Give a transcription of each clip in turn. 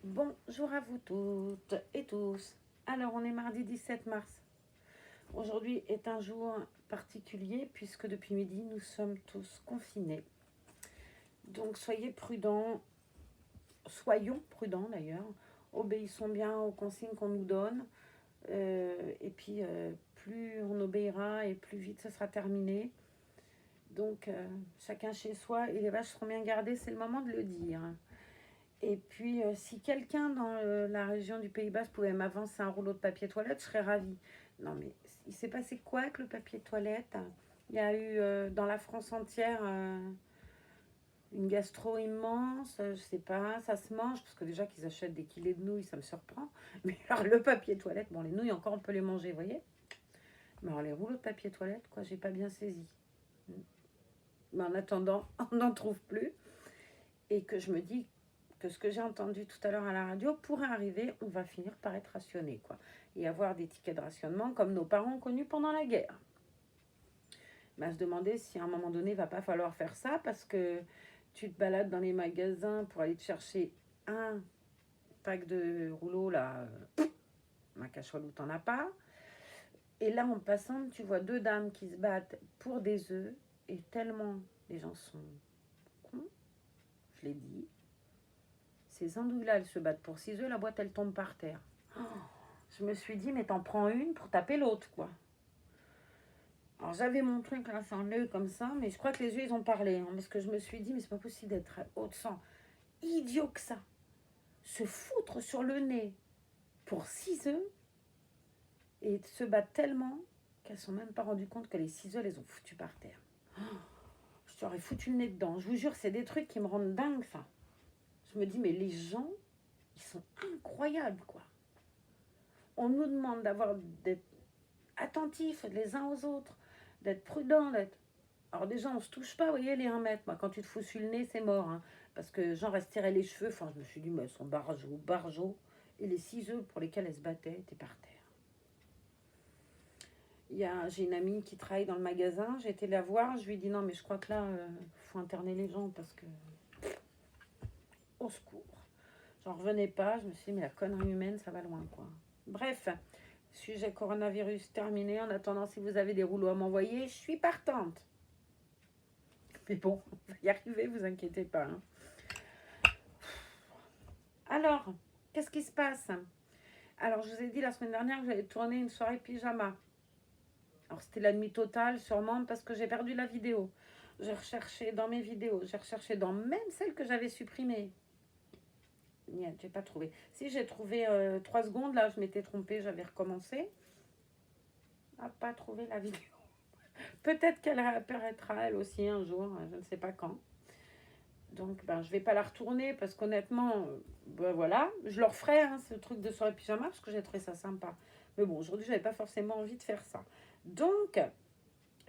Bonjour à vous toutes et tous. Alors, on est mardi 17 mars. Aujourd'hui est un jour particulier puisque depuis midi, nous sommes tous confinés. Donc, soyons prudents d'ailleurs, obéissons bien aux consignes qu'on nous donne. Plus on obéira et plus vite ce sera terminé. Donc, chacun chez soi et les vaches seront bien gardées, c'est le moment de le dire. Et puis, si quelqu'un dans la région du Pays Basque pouvait m'avancer un rouleau de papier toilette, je serais ravie. Non, mais il s'est passé quoi avec le papier toilette? Il y a eu dans la France entière une gastro immense, je sais pas, ça se mange, parce que déjà qu'ils achètent des kilés de nouilles, ça me surprend. Mais alors, le papier toilette, bon, les nouilles encore, on peut les manger, vous voyez? Mais alors, les rouleaux de papier toilette, quoi, j'ai pas bien saisi. Mais en attendant, on n'en trouve plus. Et que je me dis que ce que j'ai entendu tout à l'heure à la radio pourrait arriver, on va finir par être rationné, quoi. Et avoir des tickets de rationnement comme nos parents ont connu pendant la guerre. Se demander si à un moment donné, il va pas falloir faire ça parce que tu te balades dans les magasins pour aller te chercher un pack de rouleaux, là, ma cachole où t'en as pas. Et là, en passant, tu vois deux dames qui se battent pour des œufs et tellement les gens sont cons, je l'ai dit. Ces andouilles-là, elles se battent pour 6 œufs, la boîte, elle tombe par terre. Oh, je me suis dit, mais t'en prends une pour taper l'autre, quoi. Alors, j'avais mon truc là, c'est un œuf comme ça, mais je crois que les œufs, ils ont parlé. Hein, parce que je me suis dit, mais c'est pas possible d'être haut de sang. Idiot que ça. Se foutre sur le nez pour 6 œufs et se battre tellement qu'elles ne sont même pas rendues compte que les 6 œufs, les ont foutus par terre. Oh, je t'aurais foutu le nez dedans. Je vous jure, c'est des trucs qui me rendent dingue, ça. Je me dis, mais les gens, ils sont incroyables, quoi. On nous demande d'être attentifs les uns aux autres, d'être prudents, d'être... Alors déjà, on se touche pas, vous voyez, les 1 mètre. Moi, quand tu te fous sur le nez, c'est mort. Hein, parce que genre, elle se tirait les cheveux. Enfin, je me suis dit, mais elles sont barjots. Et les 6 œufs pour lesquels elle se battait étaient par terre. J'ai une amie qui travaille dans le magasin. J'ai été la voir. Je lui ai dit, non, mais je crois que là, faut interner les gens parce que... Au secours. J'en revenais pas. Je me suis dit, mais la connerie humaine, ça va loin, quoi. Bref, sujet coronavirus terminé. En attendant, si vous avez des rouleaux à m'envoyer, je suis partante. Mais bon, on va y arriver, vous inquiétez pas. Hein. Alors, qu'est-ce qui se passe? Alors, je vous ai dit la semaine dernière que j'allais tourner une soirée pyjama. Alors, c'était la nuit totale, sûrement parce que j'ai perdu la vidéo. J'ai recherché dans mes vidéos, j'ai recherché dans même celles que j'avais supprimées. J'ai pas trouvé. Si, j'ai trouvé 3 secondes, là, je m'étais trompée, j'avais recommencé. Ah, pas trouvé la vidéo. Peut-être qu'elle réapparaîtra elle aussi un jour, je ne sais pas quand. Donc, je vais pas la retourner parce qu'honnêtement, voilà, je leur ferai hein, ce truc de soirée pyjama parce que j'ai trouvé ça sympa. Mais bon, aujourd'hui, j'avais pas forcément envie de faire ça. Donc,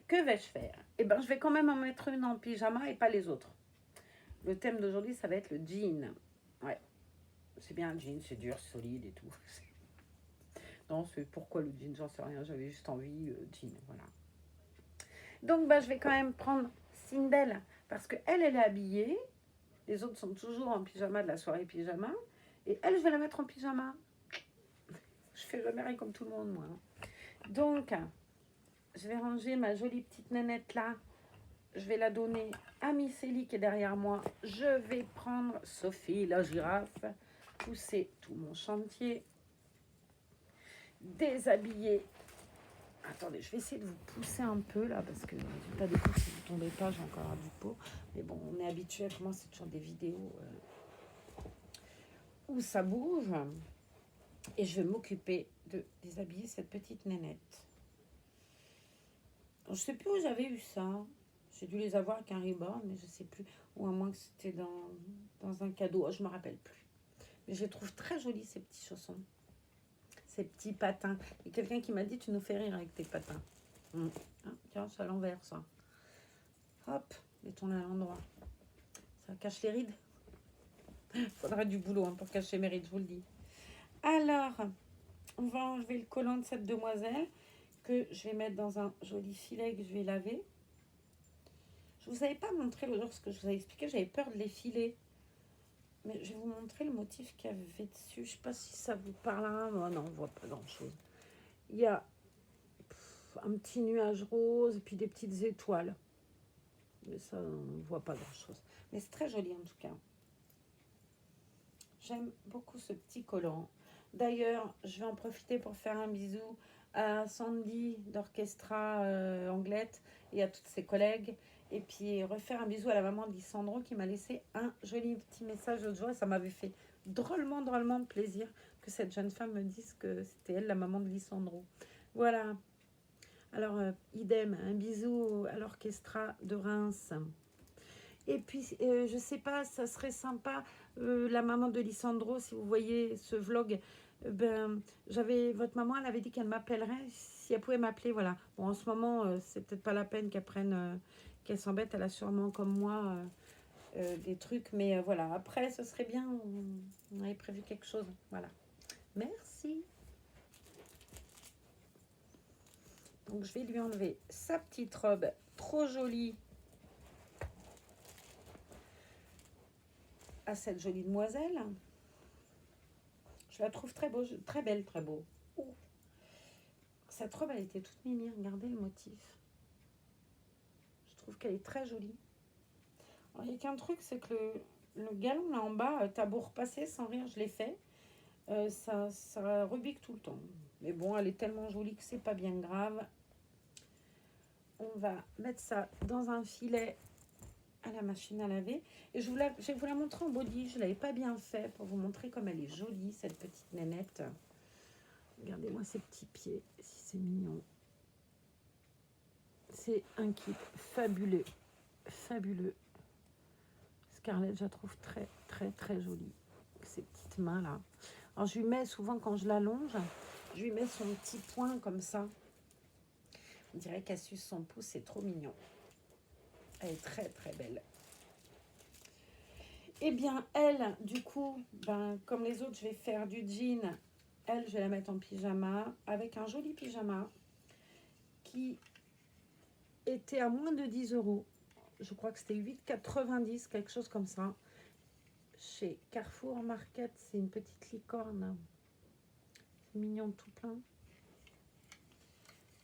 que vais-je faire? Je vais quand même en mettre une en pyjama et pas les autres. Le thème d'aujourd'hui, ça va être le jean. Ouais, c'est bien un jean, c'est dur, c'est solide et tout. Non, c'est pourquoi le jean, j'en sais rien, j'avais juste envie, jean, voilà. Donc, je vais quand même prendre Sindel parce qu'elle, elle est habillée. Les autres sont toujours en pyjama de la soirée pyjama. Et elle, je vais la mettre en pyjama. Je fais jamais rien comme tout le monde, moi. Donc, je vais ranger ma jolie petite nénette là. Je vais la donner à Miss Ellie qui est derrière moi. Je vais prendre Sophie, la girafe. Pousser tout mon chantier. Déshabiller. Attendez, je vais essayer de vous pousser un peu là parce que résultat des coups, si vous tombez pas, j'ai encore un bout de peau. Mais bon, on est habitué. Moi, c'est toujours des vidéos où ça bouge. Et je vais m'occuper de déshabiller cette petite nénette. Je ne sais plus où j'avais eu ça. J'ai dû les avoir avec un Reborn, mais je ne sais plus. Ou à moins que c'était dans un cadeau. Je ne me rappelle plus. Mais je les trouve très jolis, ces petits chaussons. Ces petits patins. Il y a quelqu'un qui m'a dit, tu nous fais rire avec tes patins. Hein, tiens, c'est à l'envers, ça. Hop, mettons-le à l'endroit. Ça cache les rides. Il faudra du boulot pour cacher mes rides, je vous le dis. Alors, on va enlever le collant de cette demoiselle que je vais mettre dans un joli filet que je vais laver. Je ne vous avais pas montré l'autre jour ce que je vous avais expliqué. J'avais peur de les filer. Mais je vais vous montrer le motif qu'il y avait dessus. Je sais pas si ça vous parle. Oh, non, on voit pas grand-chose. Il y a un petit nuage rose et puis des petites étoiles. Mais ça, on ne voit pas grand-chose. Mais c'est très joli en tout cas. J'aime beaucoup ce petit collant. D'ailleurs, je vais en profiter pour faire un bisou à Sandy d'Orchestra Anglette et à toutes ses collègues. Et puis refaire un bisou à la maman de Lissandro qui m'a laissé un joli petit message l'autre jour. Ça m'avait fait drôlement plaisir que cette jeune femme me dise que c'était elle la maman de Lissandro. Voilà. Alors, idem, un bisou à l'Orchestra de Reims. Et puis, je sais pas, ça serait sympa, la maman de Lissandro, si vous voyez ce vlog, votre maman, elle avait dit qu'elle m'appellerait, si elle pouvait m'appeler, voilà. Bon, en ce moment, c'est peut-être pas la peine qu'elle prenne, qu'elle s'embête, elle a sûrement, comme moi, des trucs, mais voilà. Après, ce serait bien, on avait prévu quelque chose, voilà. Merci. Donc, je vais lui enlever sa petite robe trop jolie à cette jolie demoiselle. Je la trouve très beau, très belle, très beau. Ouh. Cette robe, elle était toute mimi. Regardez le motif. Je trouve qu'elle est très jolie. Alors, il n'y a qu'un truc, c'est que le galon là en bas, t'as beau repasser sans rire, je l'ai fait. Ça rebique tout le temps. Mais bon, elle est tellement jolie que c'est pas bien grave. On va mettre ça dans un filet à la machine à laver. Et je vais vous la montrer en body. Je ne l'avais pas bien fait pour vous montrer comme elle est jolie, cette petite nénette. Regardez-moi ses petits pieds, si c'est mignon. C'est un kit fabuleux. Fabuleux. Scarlett, je la trouve très jolie. Ces petites mains là. Alors je lui mets souvent quand je l'allonge, je lui mets son petit poing comme ça. On dirait qu'elle suce son pouce, c'est trop mignon. Elle est très belle. Eh bien, elle, du coup, comme les autres, je vais faire du jean. Elle, je vais la mettre en pyjama, avec un joli pyjama qui était à moins de 10 €. Je crois que c'était 8,90 €, quelque chose comme ça. Chez Carrefour Market, c'est une petite licorne. C'est mignon tout plein.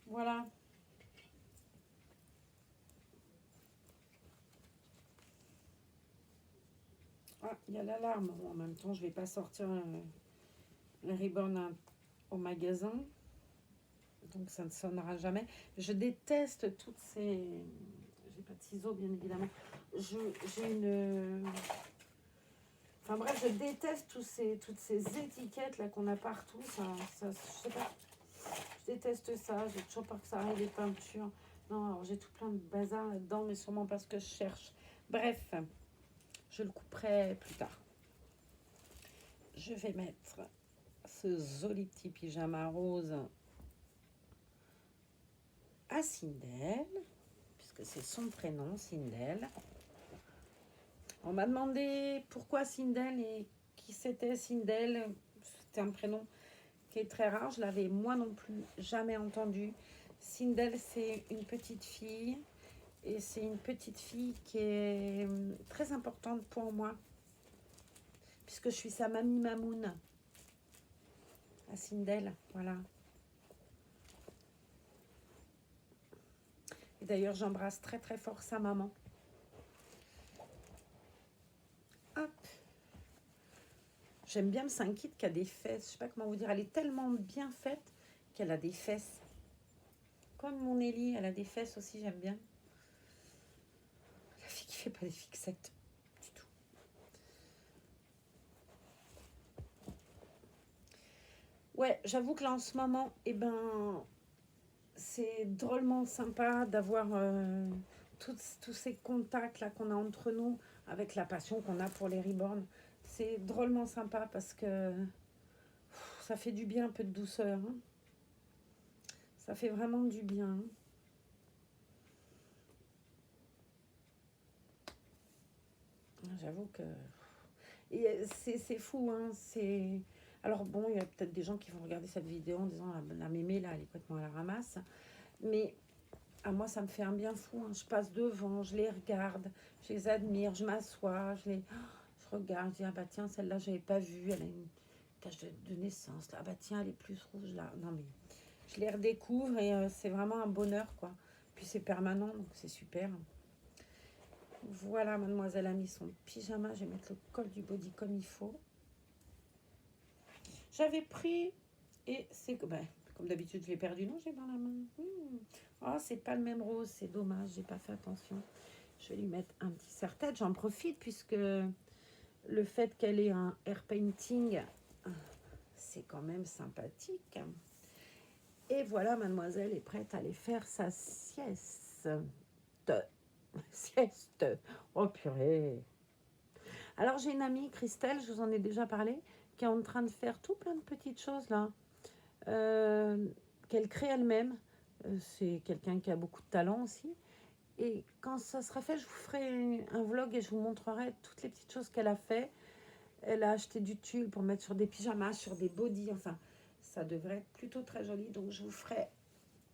Voilà. Ah, il y a l'alarme. Bon, en même temps, je ne vais pas sortir le ribbon au magasin. Donc, ça ne sonnera jamais. Je déteste toutes ces... J'ai pas de ciseaux, bien évidemment. J'ai une... Enfin bref, je déteste toutes ces étiquettes là qu'on a partout. Je sais pas. Je déteste ça. J'ai toujours peur que ça arrive les peintures. Non, alors j'ai tout plein de bazar là-dedans, mais sûrement parce que je cherche. Bref, je le couperai plus tard. Je vais mettre ce joli petit pyjama rose à Sindel, puisque c'est son prénom, Sindel. On m'a demandé pourquoi Sindel et qui c'était Sindel. C'était un prénom qui est très rare. Je l'avais moi non plus jamais entendu. Sindel, c'est une petite fille. Et c'est une petite fille qui est très importante pour moi. Puisque je suis sa mamie Mamoun. À Sindel, voilà. Et d'ailleurs, j'embrasse très fort sa maman. Hop. J'aime bien, c'est un kit qui a des fesses. Je sais pas comment vous dire. Elle est tellement bien faite qu'elle a des fesses. Comme mon Ellie, elle a des fesses aussi, j'aime bien. La fille qui fait pas des fixettes du tout. Ouais, j'avoue que là en ce moment, c'est drôlement sympa d'avoir tous ces contacts là qu'on a entre nous avec la passion qu'on a pour les reborn. C'est drôlement sympa parce que ça fait du bien, un peu de douceur. Hein. Ça fait vraiment du bien. J'avoue que... Et c'est fou, hein. C'est... Alors bon, il y a peut-être des gens qui vont regarder cette vidéo en disant la mémé là, elle est complètement à la ramasse. Mais à moi, ça me fait un bien fou. Hein. Je passe devant, je les regarde, je les admire, je m'assois, je Je regarde, je dis, ah bah tiens, celle-là, je n'avais pas vue. Elle a une tache de naissance. Là. Ah bah tiens, elle est plus rouge là. Non mais, je les redécouvre et c'est vraiment un bonheur, quoi. Puis c'est permanent, donc c'est super. Voilà, mademoiselle a mis son pyjama. Je vais mettre le col du body comme il faut. J'avais pris, et c'est ben, comme d'habitude, je l'ai perdu. Non, j'ai dans la main. Oh, c'est pas le même rose, c'est dommage, j'ai pas fait attention. Je vais lui mettre un petit serre-tête. J'en profite puisque le fait qu'elle ait un air painting, c'est quand même sympathique. Et voilà, mademoiselle est prête à aller faire sa sieste. Sieste. Oh purée. Alors j'ai une amie, Christelle, je vous en ai déjà parlé, qui est en train de faire tout plein de petites choses là, qu'elle crée elle-même. C'est quelqu'un qui a beaucoup de talent aussi. Et quand ça sera fait, je vous ferai un vlog et je vous montrerai toutes les petites choses qu'elle a fait. Elle a acheté du tulle pour mettre sur des pyjamas, sur des bodys, enfin, ça devrait être plutôt très joli. Donc je vous ferai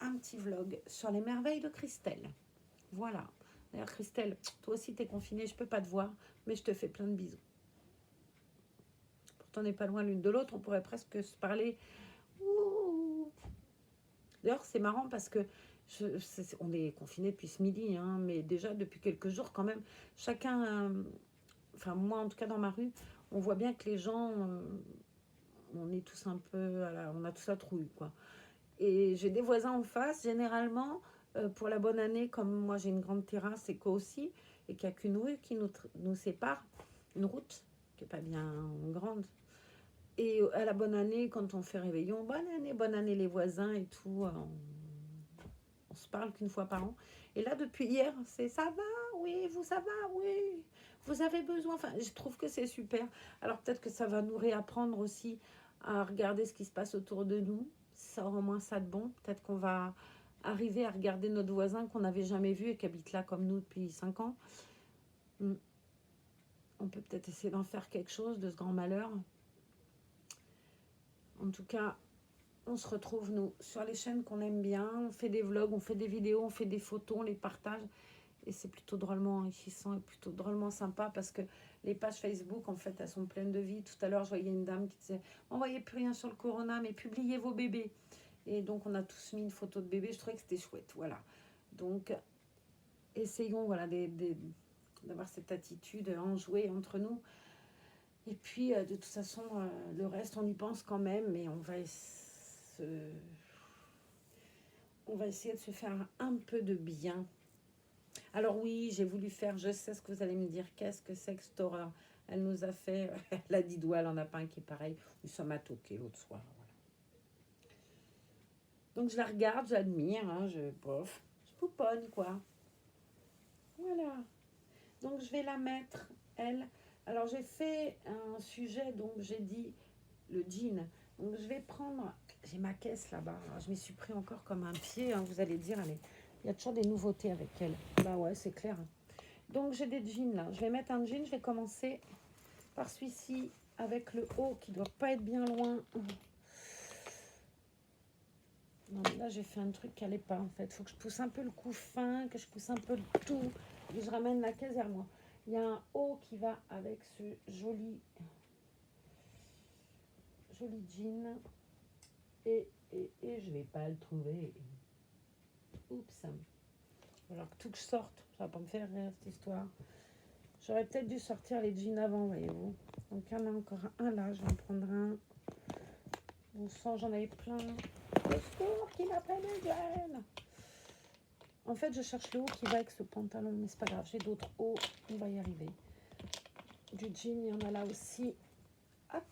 un petit vlog sur les merveilles de Christelle. Voilà. D'ailleurs, Christelle, toi aussi, tu es confinée, je peux pas te voir, mais je te fais plein de bisous. Pourtant, on n'est pas loin l'une de l'autre, on pourrait presque se parler. D'ailleurs, c'est marrant parce que on est confinés depuis ce midi, hein, mais déjà depuis quelques jours quand même, chacun, enfin moi en tout cas dans ma rue, on voit bien que les gens, on est tous un peu, on a tous la trouille, quoi. Et j'ai des voisins en face, généralement, pour la bonne année, comme moi j'ai une grande terrasse et quoi aussi, et qu'il n'y a qu'une rue qui nous sépare, une route qui n'est pas bien grande. Et à la bonne année, quand on fait réveillon, bonne année les voisins et tout, on se parle qu'une fois par an. Et là, depuis hier, c'est ça va, oui, vous ça va, oui, vous avez besoin. Enfin, je trouve que c'est super. Alors peut-être que ça va nous réapprendre aussi à regarder ce qui se passe autour de nous. Ça aura au moins ça de bon. Peut-être qu'on va arriver à regarder notre voisin qu'on n'avait jamais vu et qui habite là comme nous depuis 5 ans. On peut peut-être essayer d'en faire quelque chose de ce grand malheur. En tout cas, on se retrouve, nous, sur les chaînes qu'on aime bien. On fait des vlogs, on fait des vidéos, on fait des photos, on les partage. Et c'est plutôt drôlement enrichissant et plutôt drôlement sympa parce que les pages Facebook, en fait, elles sont pleines de vie. Tout à l'heure, je voyais une dame qui disait « Envoyez plus rien sur le corona, mais publiez vos bébés. » Et donc, on a tous mis une photo de bébé. Je trouvais que c'était chouette, voilà. Donc, essayons, voilà, d'avoir cette attitude enjouée entre nous. Et puis, de toute façon, le reste, on y pense quand même, mais on va essayer de se faire un peu de bien. Alors oui, j'ai voulu faire, je sais ce que vous allez me dire, qu'est-ce que c'est que cette horreur? Elle nous a fait, elle a dit doigt, elle en a pas un qui est pareil, nous sommes à toquer l'autre soir. Voilà. Donc je la regarde, j'admire, hein, je pouponne quoi. Voilà. Donc je vais la mettre, elle. Alors j'ai fait un sujet, donc j'ai dit le jean. Donc je vais prendre, j'ai ma caisse là-bas, je m'y suis pris encore comme un pied, hein, vous allez dire, allez, il y a toujours des nouveautés avec elle. Bah ouais, c'est clair. Donc j'ai des jeans là, je vais mettre un jean, je vais commencer par celui-ci avec le haut qui doit pas être bien loin. Non, là j'ai fait un truc qui n'allait pas en fait, il faut que je pousse un peu le cou fin, que je pousse un peu le tout, et je ramène la caisse vers moi. Il y a un haut qui va avec ce joli jean et je vais pas le trouver. Oups. Alors que tout que je sorte, ça va pas me faire rire cette histoire. J'aurais peut-être dû sortir les jeans avant, voyez-vous. Donc il y en a encore un là, je vais en prendre un. Bon sang, j'en avais plein. Le secours qui m'appelle les graines. En fait, je cherche le haut qui va avec ce pantalon, mais c'est pas grave, j'ai d'autres hauts, on va y arriver. Du jean, il y en a là aussi. Hop.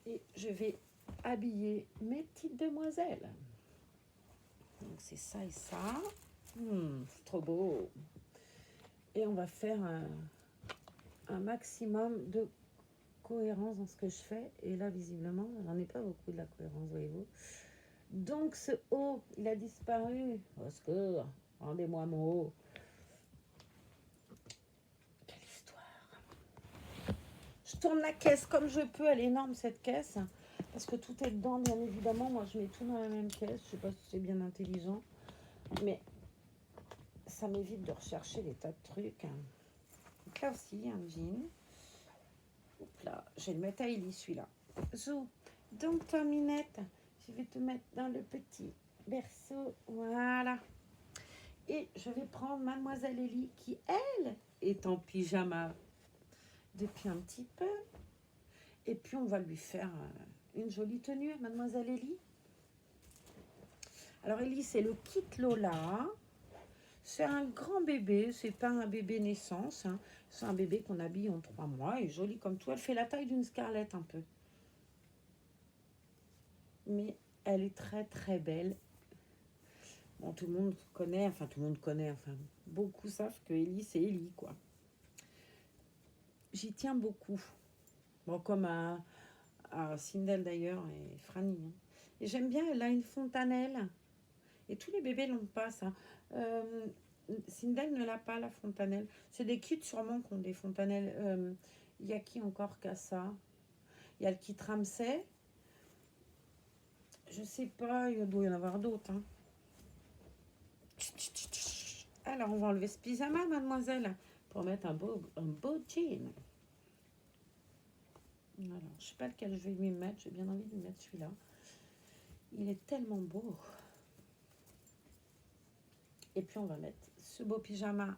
Et je vais habiller mes petites demoiselles. Donc c'est ça et ça. C'est trop beau. Et on va faire un maximum de cohérence dans ce que je fais. Et là, visiblement, j'en ai pas beaucoup de la cohérence, voyez-vous. Donc ce haut, il a disparu. Au secours, rendez-moi mon haut. Quelle histoire. Je tourne la caisse comme je peux. Elle est énorme cette caisse. Parce que tout est dedans, bien évidemment. Moi, je mets tout dans la même caisse. Je sais pas si c'est bien intelligent. Mais ça m'évite de rechercher des tas de trucs. Donc là aussi, un jean. Hop là, je vais le mettre à Ellie, celui-là. Zou. Donc, toi, Minette, je vais te mettre dans le petit berceau. Voilà. Et je vais prendre Mademoiselle Ellie, qui, elle, est en pyjama depuis un petit peu. Et puis, on va lui faire une jolie tenue, Mademoiselle Ellie. Alors, Ellie, c'est le kit Lola. C'est un grand bébé, c'est pas un bébé naissance. Hein. C'est un bébé qu'on habille en 3 mois. Et jolie comme tout. Elle fait la taille d'une Scarlett un peu. Mais elle est très, très belle. Bon, tout le monde connaît, enfin, beaucoup savent que Ellie, c'est Ellie, quoi. J'y tiens beaucoup. Bon, comme à Sindel d'ailleurs et Franny. Hein. Et j'aime bien, elle a une fontanelle. Et tous les bébés l'ont pas, ça. Sindel ne l'a pas, la fontanelle. C'est des kits sûrement qui ont des fontanelles. Il y a qui encore qu'à ça? Il y a le kit Ramsay. Je sais pas, il doit y en avoir d'autres. Hein. Alors, on va enlever ce pyjama, mademoiselle, pour mettre un beau jean. Alors, je sais pas lequel je vais lui mettre. J'ai bien envie de lui mettre celui-là. Il est tellement beau. Et puis, on va mettre ce beau pyjama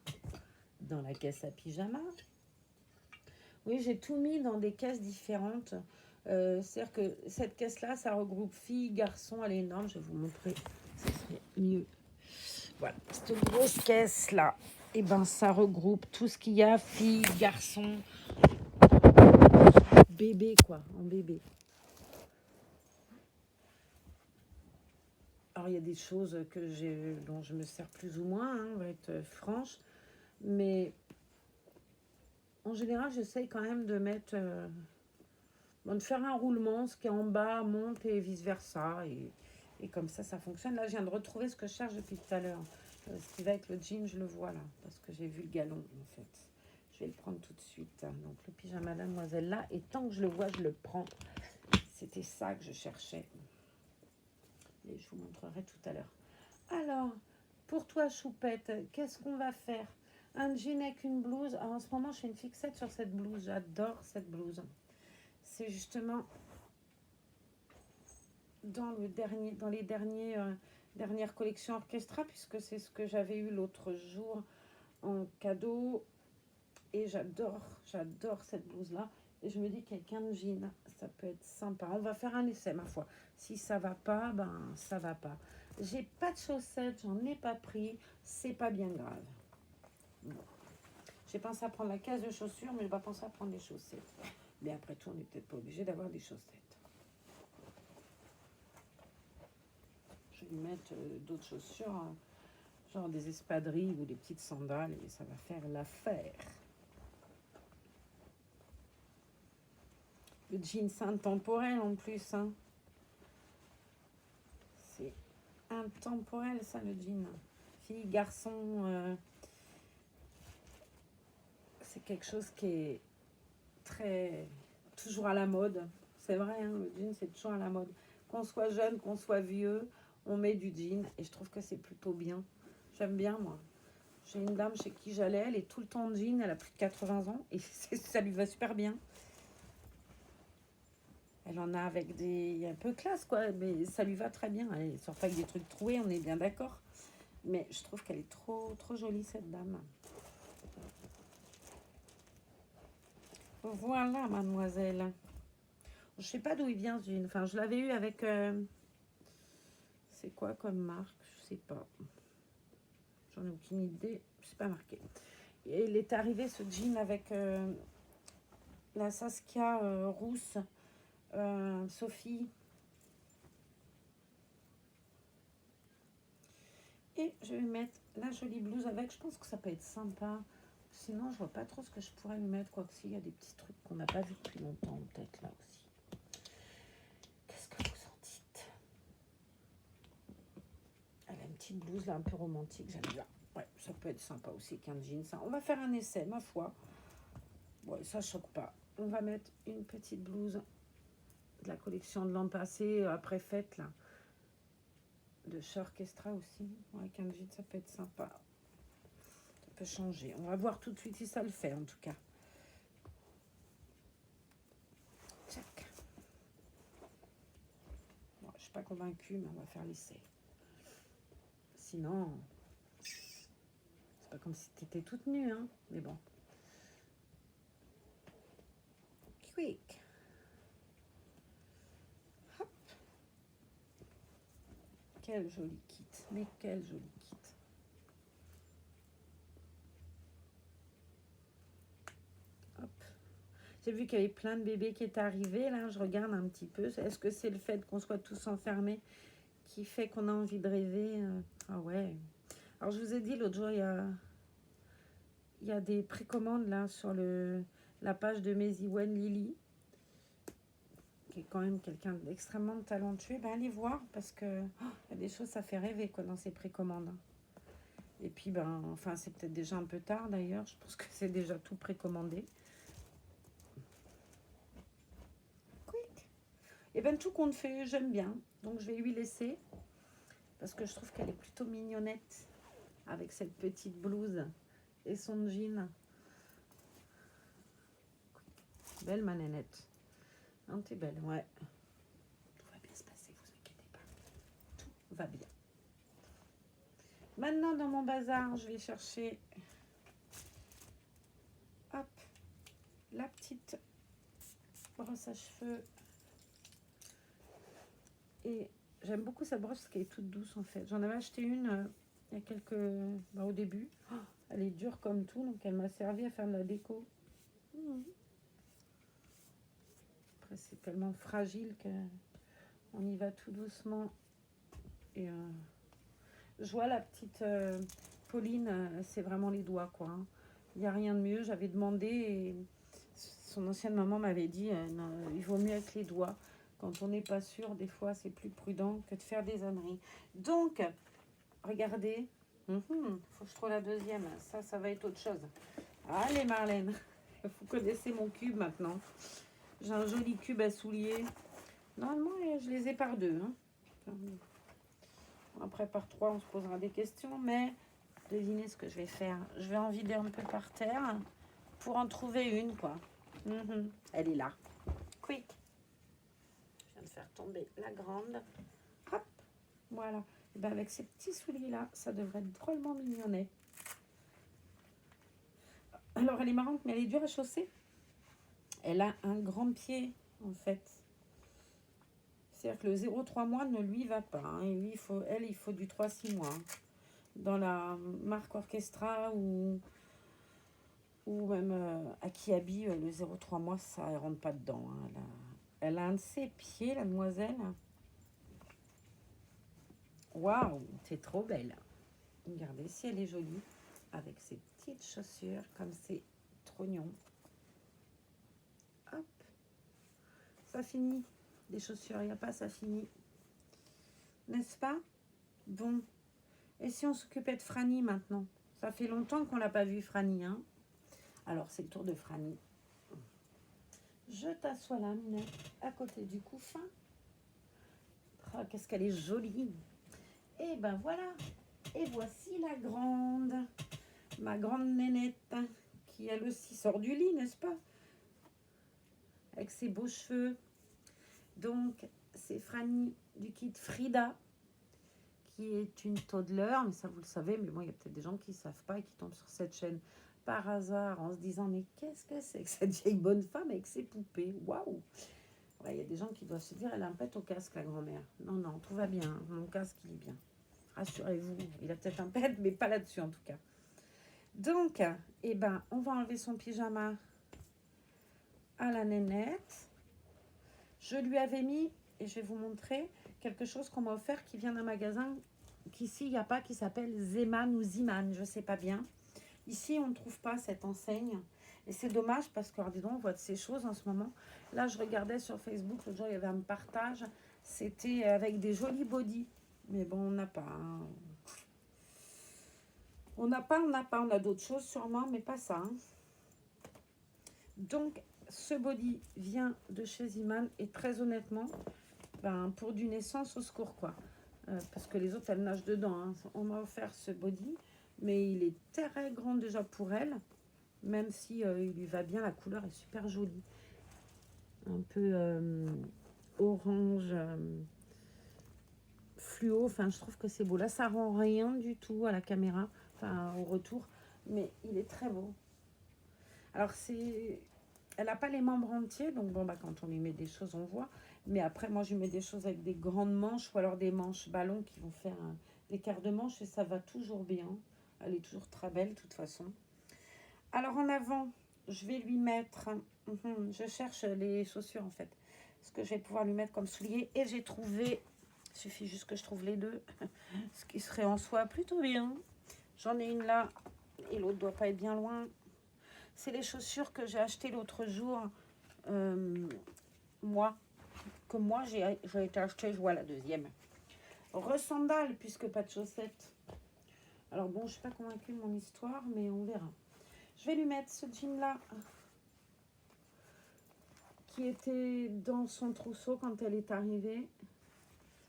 dans la caisse à pyjama. Oui, j'ai tout mis dans des caisses différentes. C'est-à-dire que cette caisse-là, ça regroupe filles, garçons. Elle est énorme. Je vais vous montrer. Ça serait mieux. Voilà, cette grosse caisse-là, et ben, ça regroupe tout ce qu'il y a, filles, garçons, bébé, quoi, en bébé. Alors, il y a des choses dont je me sers plus ou moins, hein, on va être franche, mais en général, j'essaye quand même de mettre, de faire un roulement, ce qui est en bas monte et vice-versa, et comme ça fonctionne. Là, je viens de retrouver ce que je cherche depuis tout à l'heure. Ce qui va avec le jean, je le vois là, parce que j'ai vu le galon en fait. Je vais le prendre tout de suite. Donc le pyjama mademoiselle là, et tant que je le vois, je le prends. C'était ça que je cherchais. Et je vous montrerai tout à l'heure. Alors, pour toi Choupette, qu'est-ce qu'on va faire? Un jean avec une blouse. Alors, en ce moment, je fais une fixette sur cette blouse. J'adore cette blouse. C'est justement dans les dernières collections Orchestra, puisque c'est ce que j'avais eu l'autre jour en cadeau. Et j'adore cette blouse-là. Et je me dis qu'avec un jean, ça peut être sympa. On va faire un essai, ma foi. Si ça va pas, ben ça va pas. J'ai pas de chaussettes, j'en ai pas pris. C'est pas bien grave. Bon. J'ai pensé à prendre la case de chaussures, mais je vais pas penser à prendre des chaussettes. Mais après tout, on n'est peut-être pas obligé d'avoir des chaussettes. Je vais lui mettre d'autres chaussures, hein, genre des espadrilles ou des petites sandales, et ça va faire l'affaire. Le jean, c'est intemporel en plus. Hein. C'est intemporel, ça, le jean. Fille, garçon, c'est quelque chose qui est toujours à la mode. C'est vrai, hein, le jean, c'est toujours à la mode. Qu'on soit jeune, qu'on soit vieux, on met du jean. Et je trouve que c'est plutôt bien. J'aime bien, moi. J'ai une dame chez qui j'allais, elle est tout le temps en jean. Elle a plus de 80 ans et ça lui va super bien. Elle en a avec des... un peu classe, quoi, mais ça lui va très bien. Elle sort pas avec des trucs troués, on est bien d'accord. Mais je trouve qu'elle est trop jolie, cette dame. Voilà, mademoiselle. Je sais pas d'où il vient, ce jean. Enfin, je l'avais eu avec... c'est quoi comme marque? Je sais pas. J'en ai aucune idée. C'est pas marqué. Et il est arrivé, ce jean, avec la Saskia rousse. Sophie. Et je vais mettre la jolie blouse avec. Je pense que ça peut être sympa. Sinon, je vois pas trop ce que je pourrais lui mettre. Quoique s'il y a des petits trucs qu'on n'a pas vu depuis longtemps, peut-être là aussi. Qu'est-ce que vous en dites? Elle a une petite blouse là, un peu romantique. J'aime bien. Ouais, ça peut être sympa aussi qu'un jean. Ça. On va faire un essai, ma foi. Ouais, ça choque pas. On va mettre une petite blouse de la collection de l'an passé, après fête là. De chez Orchestra aussi. Ouais, avec un jean, ça peut être sympa. peut changer. On va voir tout de suite si ça le fait, en tout cas. Tchac. Bon, je ne suis pas convaincue, mais on va faire l'essai. Sinon, c'est pas comme si tu étais toute nue, hein. Mais bon. Quick. Hop. Quel joli kit. Mais quel joli kit. Hop. J'ai vu qu'il y avait plein de bébés qui étaient arrivés. Là, je regarde un petit peu. Est-ce que c'est le fait qu'on soit tous enfermés qui fait qu'on a envie de rêver? Ah ouais. Alors, je vous ai dit l'autre jour, il y a des précommandes là sur la page de Maisy-Wen Lily, qui est quand même quelqu'un d'extrêmement talentueux. Ben, allez voir parce que y a des choses, ça fait rêver quoi, dans ces précommandes. Et puis, ben, enfin, c'est peut-être déjà un peu tard d'ailleurs. Je pense que c'est déjà tout précommandé. Quick. Et ben, tout compte fait, j'aime bien. Donc, je vais lui laisser parce que je trouve qu'elle est plutôt mignonnette avec cette petite blouse et son jean. Belle ma nénette. Hein, t'es belle, ouais. Tout va bien se passer, vous inquiétez pas. Tout va bien. Maintenant, dans mon bazar, je vais chercher hop, la petite brosse à cheveux. Et j'aime beaucoup cette brosse parce qu'elle est toute douce en fait. J'en avais acheté une il y a quelques... au début. Oh, elle est dure comme tout, donc elle m'a servi à faire de la déco. Après, c'est tellement fragile qu'on y va tout doucement. Et je vois la petite Pauline, c'est vraiment les doigts quoi. Il n'y a rien de mieux. J'avais demandé et son ancienne maman m'avait dit non, il vaut mieux avec les doigts. Quand on n'est pas sûr, des fois, c'est plus prudent que de faire des âneries. Donc, regardez. Faut que je trouve la deuxième. Ça va être autre chose. Allez, Marlène. Vous connaissez mon cube maintenant. J'ai un joli cube à souliers. Normalement, je les ai par deux. Hein. Après, par trois, on se posera des questions. Mais devinez ce que je vais faire. Je vais en vider un peu par terre pour en trouver une, quoi. Elle est là. Quick. Je viens de faire tomber la grande. Hop. Voilà. Et ben avec ces petits souliers-là, ça devrait être drôlement mignonnet. Alors, elle est marrante, mais elle est dure à chausser. Elle a un grand pied, en fait. C'est-à-dire que le 0,3 mois ne lui va pas. Hein. Et lui, il faut du 3-6 mois. Dans la marque Orchestra ou même à Kiabi, le 0,3 mois, ça ne rentre pas dedans. Hein. Elle a un de ses pieds, la demoiselle. Waouh, c'est trop belle. Regardez si elle est jolie. Avec ses petites chaussures, comme c'est trognon. Hop. Ça finit. Des chaussures, il n'y a pas, ça finit. N'est-ce pas? Bon. Et si on s'occupait de Franny maintenant? Ça fait longtemps qu'on l'a pas vu, Franny. Hein. Alors, c'est le tour de Franny. Je t'assois là, Minette, à côté du couffin. Oh, qu'est-ce qu'elle est jolie. Et ben voilà. Et voici la grande. Ma grande nénette, qui elle aussi sort du lit, n'est-ce pas? Avec ses beaux cheveux. Donc, c'est Franny du kit Frida, qui est une toddler, mais ça vous le savez, mais bon, il y a peut-être des gens qui ne savent pas et qui tombent sur cette chaîne par hasard en se disant, mais qu'est-ce que c'est que cette vieille bonne femme avec ses poupées? Waouh! Il y a des gens qui doivent se dire, elle a un pet au casque, la grand-mère. Non, non, tout va bien, mon casque, il est bien. Rassurez-vous, il a peut-être un pet, mais pas là-dessus en tout cas. Donc, eh ben, on va enlever son pyjama à la nénette. Je lui avais mis, et je vais vous montrer, quelque chose qu'on m'a offert qui vient d'un magasin qu'ici, il n'y a pas, qui s'appelle Zeman ou Ziman, je ne sais pas bien. Ici, on ne trouve pas cette enseigne. Et c'est dommage parce que, dis donc, on voit de ces choses en ce moment. Là, je regardais sur Facebook, l'autre jour, il y avait un partage. C'était avec des jolis bodys. Mais bon, on n'a pas. Hein. On n'a pas. On a d'autres choses sûrement, mais pas ça. Hein. Donc, ce body vient de chez Ziman et très honnêtement, ben, pour du naissance, au secours, quoi. Parce que les autres, elles nagent dedans. Hein. On m'a offert ce body. Mais il est très grand déjà pour elle. Même si il lui va bien, la couleur est super jolie. Un peu orange fluo. Enfin, je trouve que c'est beau. Là, ça rend rien du tout à la caméra. Enfin, au retour. Mais il est très beau. Alors, c'est... Elle n'a pas les membres entiers. Donc, bon, bah, quand on lui met des choses, on voit. Mais après, moi, je lui mets des choses avec des grandes manches. Ou alors des manches ballons qui vont faire des quarts de manche. Et ça va toujours bien. Elle est toujours très belle, de toute façon. Alors, en avant, je vais lui mettre... je cherche les chaussures, en fait. Ce que je vais pouvoir lui mettre comme soulier. Et j'ai trouvé... Il suffit juste que je trouve les deux. Ce qui serait en soi plutôt bien. J'en ai une là. Et l'autre doit pas être bien loin. C'est les chaussures que j'ai achetées l'autre jour. Moi. Que moi, j'ai été acheter. Je vois la deuxième. Resandale, puisque pas de chaussettes. Alors bon, je suis pas convaincue de mon histoire, mais on verra. Je vais lui mettre ce jean-là. Qui était dans son trousseau quand elle est arrivée.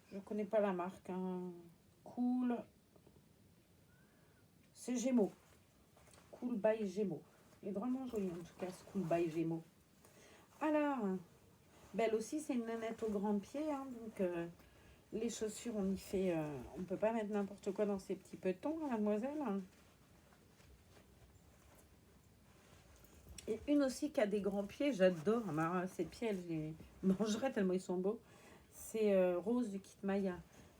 Je ne connais pas la marque. Hein. Cool. C'est Gémeaux. Cool by Gémeaux. Il est vraiment joli en tout cas, ce Cool by Gémeaux. Alors, belle aussi, c'est une nanette au grand pied. Hein, donc, les chaussures, on y fait... on ne peut pas mettre n'importe quoi dans ces petits petons, hein, mademoiselle. Et une aussi qui a des grands pieds, j'adore. Ces pieds, elle les mangerait tellement ils sont beaux. C'est Rose du Kit Maya.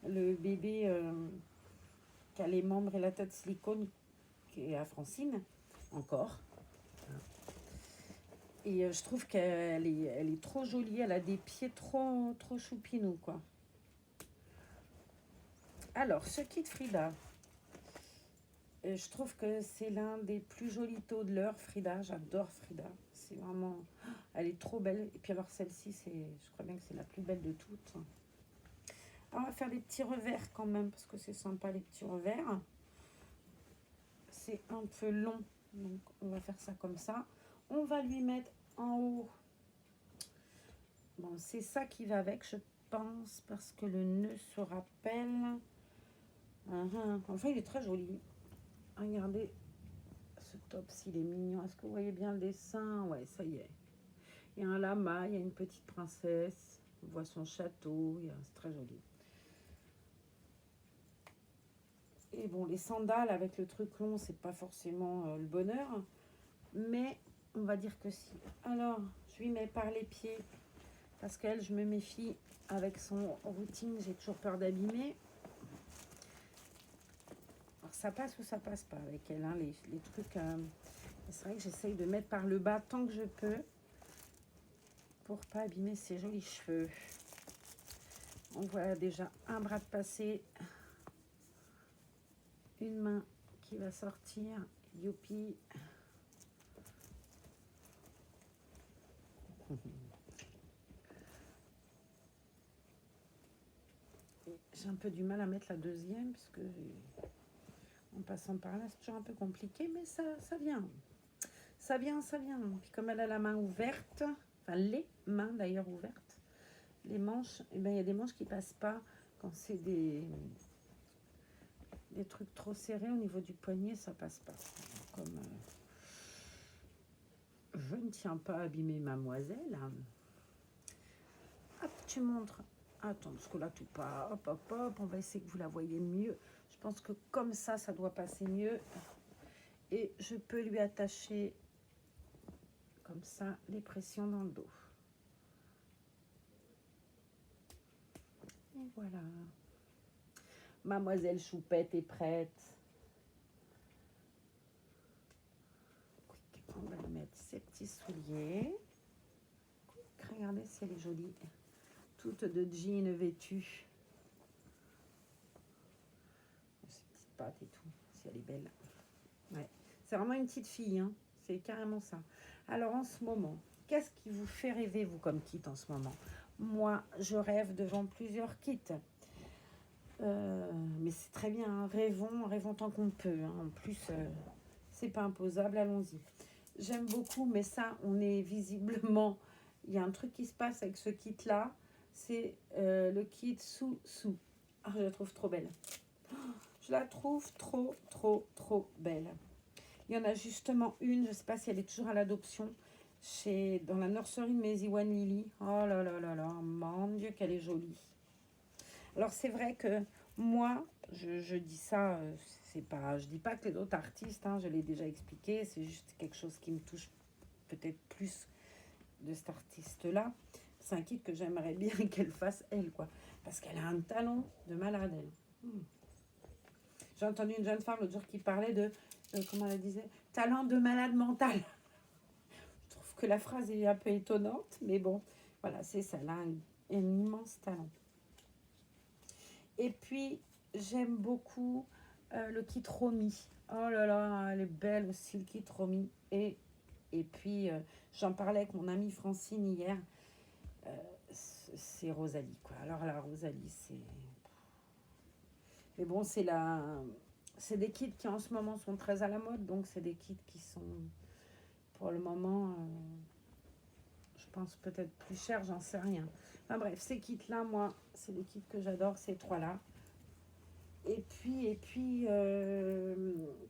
Le bébé qui a les membres et la tête silicone, qui est à Francine, encore. Et je trouve qu'elle est trop jolie. Elle a des pieds trop choupinous, quoi. Alors, ce kit Frida, je trouve que c'est l'un des plus jolis taux de l'heure. Frida, j'adore Frida. C'est vraiment... Elle est trop belle. Et puis alors, celle-ci, je crois bien que c'est la plus belle de toutes. Alors, on va faire des petits revers quand même, parce que c'est sympa, les petits revers. C'est un peu long, donc on va faire ça comme ça. On va lui mettre en haut. Bon, c'est ça qui va avec, je pense, parce que le nœud se rappelle. Enfin, il est très joli. Regardez ce top, s'il est mignon. Est-ce que vous voyez bien le dessin? Ouais, ça y est. Il y a un lama, il y a une petite princesse. On voit son château, c'est très joli. Et bon, les sandales avec le truc long, c'est pas forcément le bonheur. Mais on va dire que si. Alors, je lui mets par les pieds. Parce qu'elle, je me méfie avec son routine. J'ai toujours peur d'abîmer. Alors, ça passe ou ça passe pas avec elle. Hein, les trucs... c'est vrai que j'essaye de mettre par le bas tant que je peux. Pour pas abîmer ses jolis cheveux. On voit déjà un bras de passé. Une main qui va sortir. Youpi. J'ai un peu du mal à mettre la deuxième. Parce que en passant par là, c'est toujours un peu compliqué. Mais ça vient. Ça vient. Puis comme elle a la main ouverte. Enfin, les mains d'ailleurs ouvertes. Les manches, eh ben, il y a des manches qui passent pas quand c'est des trucs trop serrés au niveau du poignet, ça passe pas. Comme je ne tiens pas à abîmer mademoiselle. Hop, tu montres. Attends, parce que là tout pas. Hop, on va essayer que vous la voyez mieux. Je pense que comme ça doit passer mieux. Et je peux lui attacher comme ça les pressions dans le dos. Et voilà. Mademoiselle Choupette est prête. On va lui mettre ses petits souliers. Regardez si elle est jolie. Toute de jean vêtue. Ses petites pattes et tout. Si elle est belle. Ouais. C'est vraiment une petite fille. Hein. C'est carrément ça. Alors en ce moment, qu'est-ce qui vous fait rêver, vous, comme kit en ce moment? Moi, je rêve devant plusieurs kits. Mais c'est très bien. Hein. Rêvons tant qu'on peut. Hein. En plus, c'est pas imposable. Allons-y. J'aime beaucoup, mais ça, on est visiblement... Il y a un truc qui se passe avec ce kit-là. C'est le kit sous. Ah, je la trouve trop belle. Oh, je la trouve trop, trop, trop belle. Il y en a justement une, je ne sais pas si elle est toujours à l'adoption, dans la nurserie de Maisie One Lily. Oh là là là là, mon Dieu, qu'elle est jolie. Alors c'est vrai que moi, je dis ça, c'est pas, je dis pas que les autres artistes, hein, je l'ai déjà expliqué, c'est juste quelque chose qui me touche peut-être plus de cet artiste-là. C'est un kit que j'aimerais bien qu'elle fasse elle, quoi. Parce qu'elle a un talent de malade, elle. J'ai entendu une jeune femme l'autre jour qui parlait de, comment elle disait, talent de malade mental. Je trouve que la phrase est un peu étonnante, mais bon, voilà, c'est ça, elle a un immense talent. Et puis, j'aime beaucoup le kit Romy. Oh là là, elle est belle aussi, le kit Romy. Et puis, j'en parlais avec mon amie Francine hier. C'est Rosalie, quoi. Alors la Rosalie, c'est... Mais bon, c'est des kits qui en ce moment sont très à la mode. Donc, c'est des kits qui sont, pour le moment, je pense peut-être plus chers, j'en sais rien. Enfin bref, ces kits-là, moi, c'est des kits que j'adore, ces trois-là. Et puis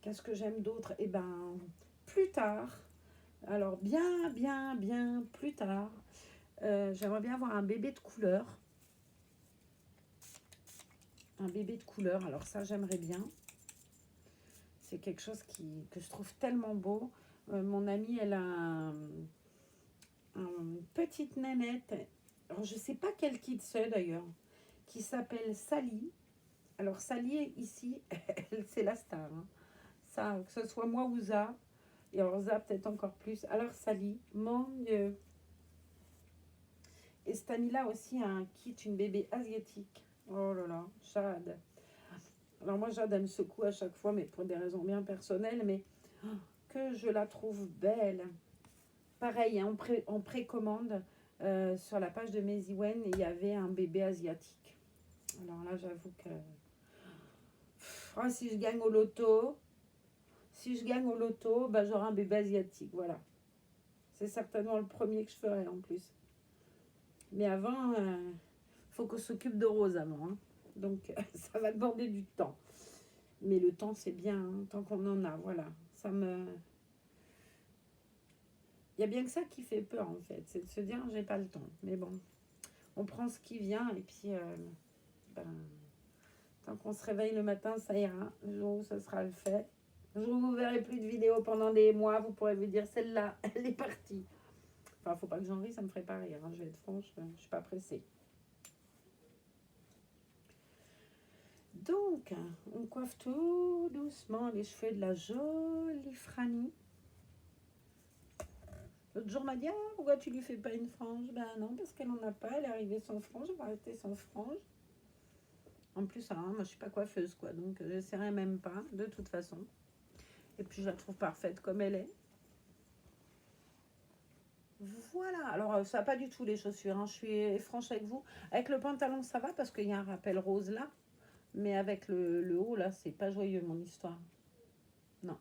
qu'est-ce que j'aime d'autre? Eh ben, plus tard, alors bien plus tard, j'aimerais bien avoir un bébé de couleur. Un bébé de couleur, alors ça, j'aimerais bien. C'est quelque chose que je trouve tellement beau. Mon amie, elle a une petite nénette. Alors, je ne sais pas quel kit c'est d'ailleurs, qui s'appelle Sally. Alors, Sally, ici, elle, c'est la star. Hein. Ça, que ce soit moi ou Ça, et alors Ça, peut-être encore plus. Alors, Sally, mon Dieu. Et cette amie-là aussi a un kit, une bébé asiatique. Oh là là, Jade. Alors, moi, Jade, elle me secoue à chaque fois, mais pour des raisons bien personnelles, mais que je la trouve belle. Pareil, hein, en précommande, sur la page de Maisie Wen, il y avait un bébé asiatique. Alors là, j'avoue que... si je gagne au loto, bah, j'aurai un bébé asiatique, voilà. C'est certainement le premier que je ferai en plus. Mais avant, faut qu'on s'occupe de Rose avant. Hein. Donc, ça va demander du temps. Mais le temps, c'est bien, hein, tant qu'on en a, voilà. Ça me... Il y a bien que ça qui fait peur, en fait. C'est de se dire, j'ai pas le temps. Mais bon, on prend ce qui vient et puis... tant qu'on se réveille le matin, ça ira. Le jour où ça sera le fait. Le jour où vous verrez plus de vidéos pendant des mois, vous pourrez vous dire, celle-là, elle est partie. Enfin, faut pas que j'en rie, ça me ferait pas rire. Hein. Je vais être franche, je suis pas pressée. Donc, on coiffe tout doucement les cheveux de la jolie Franny. L'autre jour m'a dit, ah, pourquoi tu lui fais pas une frange? Ben non, parce qu'elle en a pas, elle est arrivée sans frange, elle va rester sans frange. En plus, hein, moi je suis pas coiffeuse, quoi, donc je n'essaierai même pas, de toute façon. Et puis je la trouve parfaite comme elle est. Voilà, alors ça va pas du tout les chaussures, hein. Je suis franche avec vous. Avec le pantalon, ça va parce qu'il y a un rappel rose là. Mais avec le haut, là, c'est pas joyeux, mon histoire. Non.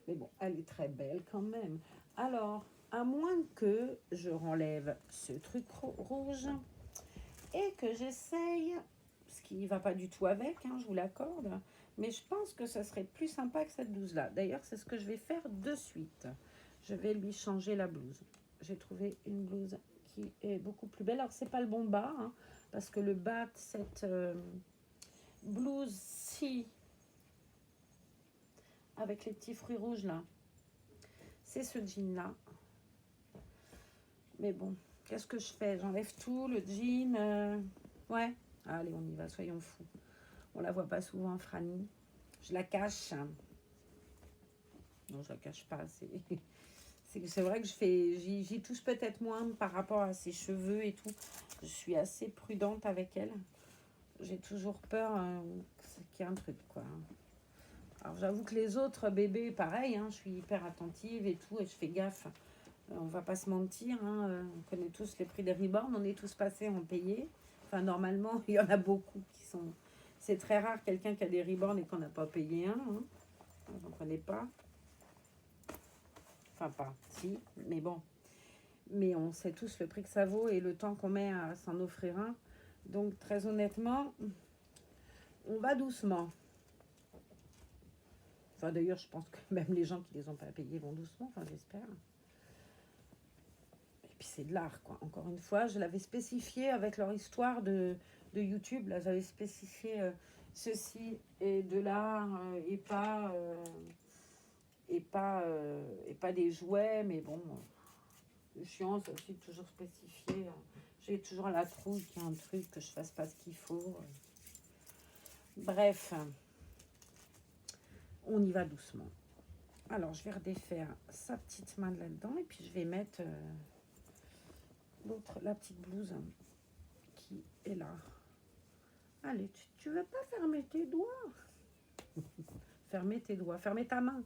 Mais bon, elle est très belle quand même. Alors, à moins que je renlève ce truc rouge et que j'essaye, ce qui ne va pas du tout avec, hein, je vous l'accorde, mais je pense que ça serait plus sympa que cette blouse-là. D'ailleurs, c'est ce que je vais faire de suite. Je vais lui changer la blouse. J'ai trouvé une blouse qui est beaucoup plus belle. Alors, c'est pas le bon bas, hein, parce que le bas de cette... blouse-ci, avec les petits fruits rouges là, c'est ce jean là. Mais bon, qu'est-ce que je fais? J'enlève tout, le jean. Ouais, allez, on y va, soyons fous. On la voit pas souvent, Franny. Je la cache. Non, je la cache pas. C'est vrai que j'y touche peut-être moins par rapport à ses cheveux et tout. Je suis assez prudente avec elle. J'ai toujours peur qu'il y ait un truc, quoi. Alors j'avoue que les autres bébés, pareil, hein, je suis hyper attentive et tout, et je fais gaffe. On va pas se mentir, hein, on connaît tous les prix des reborn, on est tous passés en payé. Enfin, normalement, il y en a beaucoup qui sont... C'est très rare quelqu'un qui a des reborn et qu'on n'a pas payé un. Hein. J'en connais pas. Enfin, pas, si, mais bon. Mais on sait tous le prix que ça vaut et le temps qu'on met à s'en offrir un. Donc, très honnêtement, on va doucement. Enfin, d'ailleurs, je pense que même les gens qui les ont pas payés vont doucement, enfin, j'espère. Et puis, c'est de l'art, quoi. Encore une fois, je l'avais spécifié avec leur histoire de YouTube. Là, j'avais spécifié ceci est de l'art et pas des jouets, mais bon, le chiant, c'est aussi toujours spécifié. J'ai toujours la trouille qu'il y a un truc, que je fasse pas ce qu'il faut. Bref, on y va doucement. Alors, je vais redéfaire sa petite main là-dedans et puis je vais mettre la petite blouse qui est là. Allez, tu veux pas fermer tes doigts? Fermer tes doigts, fermer ta main.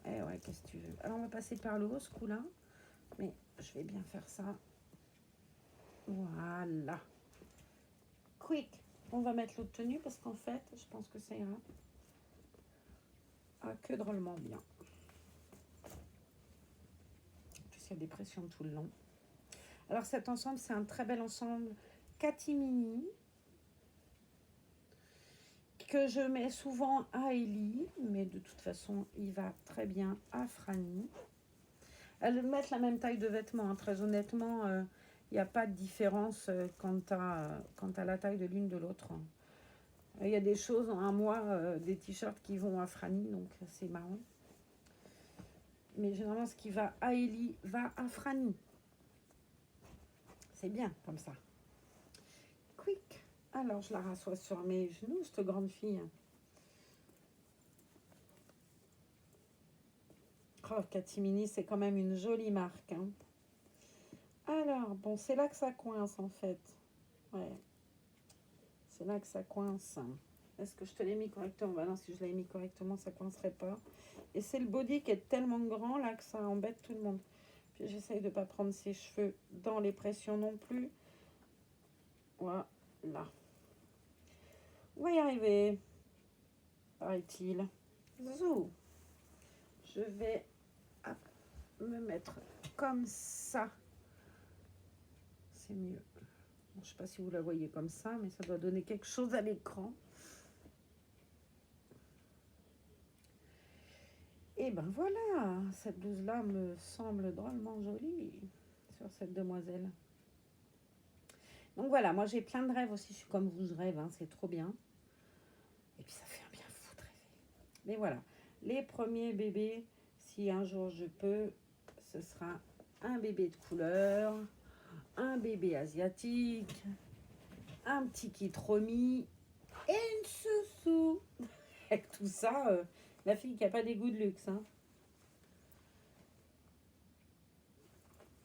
Eh ouais, qu'est-ce que tu veux? Alors, on va passer par le haut, ce coup-là. Mais je vais bien faire ça. Voilà. Quick. On va mettre l'autre tenue parce qu'en fait, je pense que ça ira. Ah, que drôlement bien. En plus, il y a des pressions tout le long. Alors, cet ensemble, c'est un très bel ensemble catimini que je mets souvent à Ellie, mais de toute façon, il va très bien à Franny. Elles mettent la même taille de vêtements, hein. Très honnêtement, il n'y a pas de différence quant à la taille de l'une de l'autre. Il y a des choses en moi, des t-shirts qui vont à Franny, donc c'est marrant. Mais généralement, ce qui va à Ellie va à Franny. C'est bien comme ça. Quick. Alors, je la rassois sur mes genoux, cette grande fille. Oh, Catimini, c'est quand même une jolie marque. Hein. Alors, bon, c'est là que ça coince, en fait. Ouais. C'est là que ça coince. Est-ce que je te l'ai mis correctement? Bah non, si je l'avais mis correctement, ça ne coincerait pas. Et c'est le body qui est tellement grand, là, que ça embête tout le monde. Puis, j'essaye de ne pas prendre ses cheveux dans les pressions non plus. Voilà. On va y arriver, paraît-il. Zou. Je vais me mettre comme ça. C'est mieux. Bon, je ne sais pas si vous la voyez comme ça, mais ça doit donner quelque chose à l'écran. Et ben voilà, cette blouse-là me semble drôlement jolie sur cette demoiselle. Donc voilà, moi j'ai plein de rêves aussi, je suis comme vous, je rêve, hein, c'est trop bien. Et puis ça fait un bien fou de rêver. Mais voilà, les premiers bébés, si un jour je peux, ce sera un bébé de couleur, un bébé asiatique, un petit kitromi et une soussou. Avec tout ça, la fille qui n'a pas des goûts de luxe. Hein.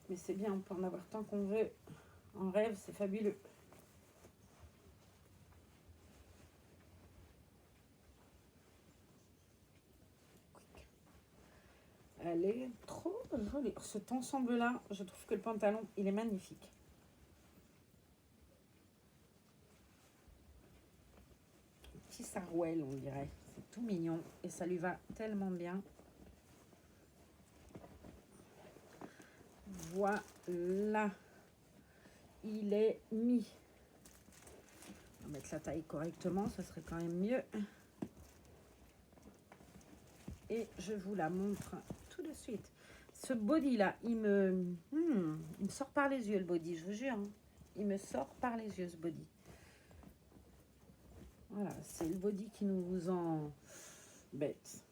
Mais c'est bien, on peut en avoir tant qu'on veut. En rêve, c'est fabuleux. Elle est trop jolie. Cet ensemble-là, je trouve que le pantalon, il est magnifique. Petit sarouel, on dirait. C'est tout mignon et ça lui va tellement bien. Voilà. Il est mis. On va mettre la taille correctement, ça serait quand même mieux. Et je vous la montre tout de suite. Ce body-là, il me sort par les yeux, le body, je vous jure. Hein. Il me sort par les yeux, ce body. Voilà, c'est le body qui nous embête.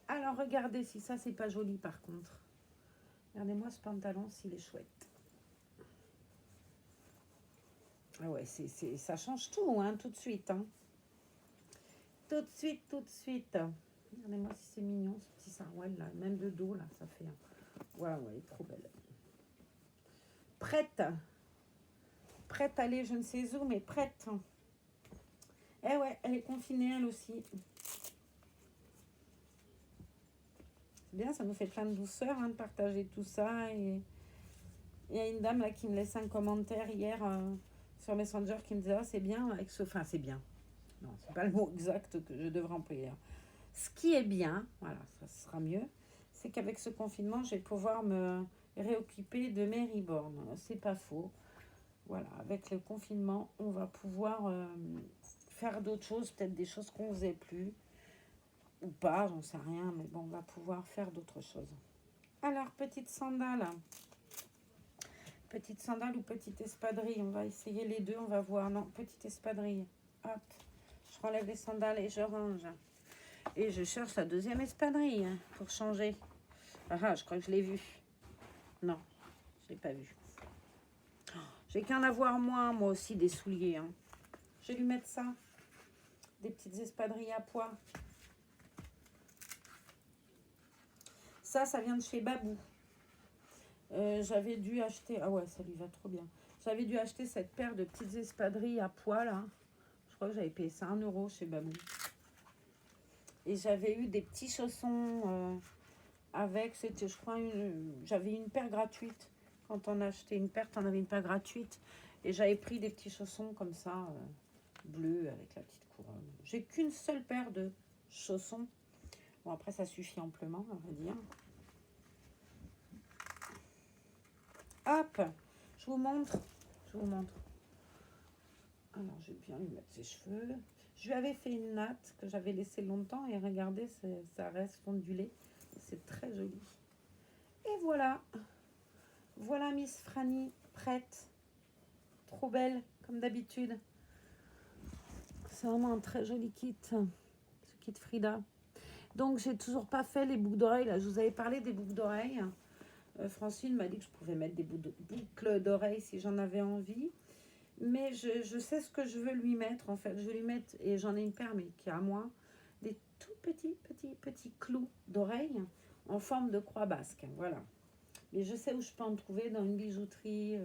Alors, regardez si ça, c'est pas joli, par contre. Regardez-moi ce pantalon, s'il est chouette. Ah ouais, ça change tout, hein, tout de suite. Hein. Tout de suite, tout de suite. Regardez-moi si c'est mignon, ce petit sarouel, là. Même de dos, là, ça fait... Voilà, ouais, trop belle. Prête. Prête à aller, je ne sais où, mais prête. Eh ouais, elle est confinée, elle aussi. C'est bien, ça nous fait plein de douceur, hein, de partager tout ça. Et il y a une dame, là, qui me laissait un commentaire hier sur Messenger qui me disait, ah, c'est bien avec ce... Enfin, c'est bien. Non, c'est pas le mot exact que je devrais employer. Hein. Ce qui est bien, voilà, ça sera mieux, c'est qu'avec ce confinement, je vais pouvoir me réoccuper de mes reborns. C'est pas faux. Voilà, avec le confinement, on va pouvoir faire d'autres choses, peut-être des choses qu'on faisait plus. Ou pas, j'en sais rien, mais bon, on va pouvoir faire d'autres choses. Alors, petite sandale. Petite sandale ou petite espadrille, on va essayer les deux, on va voir. Non, petite espadrille. Hop, je renlève les sandales et je range. Et je cherche la deuxième espadrille pour changer. Ah, je crois que je l'ai vue. Non, je ne l'ai pas vue. J'ai qu'un avoir moins, moi aussi, des souliers. Hein. Je vais lui mettre ça. Des petites espadrilles à pois. Ça vient de chez Babou. J'avais dû acheter... Ah ouais, ça lui va trop bien. J'avais dû acheter cette paire de petites espadrilles à pois, là. Je crois que j'avais payé ça 1 € chez Babou. Et j'avais eu des petits chaussons avec... C'était, je crois, j'avais une paire gratuite. Quand on achetait une paire, on avait une paire gratuite. Et j'avais pris des petits chaussons comme ça, bleus, avec la petite couronne. J'ai qu'une seule paire de chaussons. Bon, après, ça suffit amplement, on va dire. Hop, je vous montre. Alors, je vais bien lui mettre ses cheveux. Je lui avais fait une natte que j'avais laissée longtemps et regardez, ça reste ondulé. C'est très joli. Et voilà. Voilà Miss Franny prête. Trop belle, comme d'habitude. C'est vraiment un très joli kit, ce kit Frida. Donc, j'ai toujours pas fait les boucles d'oreilles. Là, je vous avais parlé des boucles d'oreilles. Francine m'a dit que je pouvais mettre des boucles d'oreilles si j'en avais envie. Mais je sais ce que je veux lui mettre, en fait. Je vais lui mettre, et j'en ai une paire, mais qui est à moi, des tout petits clous d'oreilles en forme de croix basque. Voilà. Mais je sais où je peux en trouver dans une bijouterie.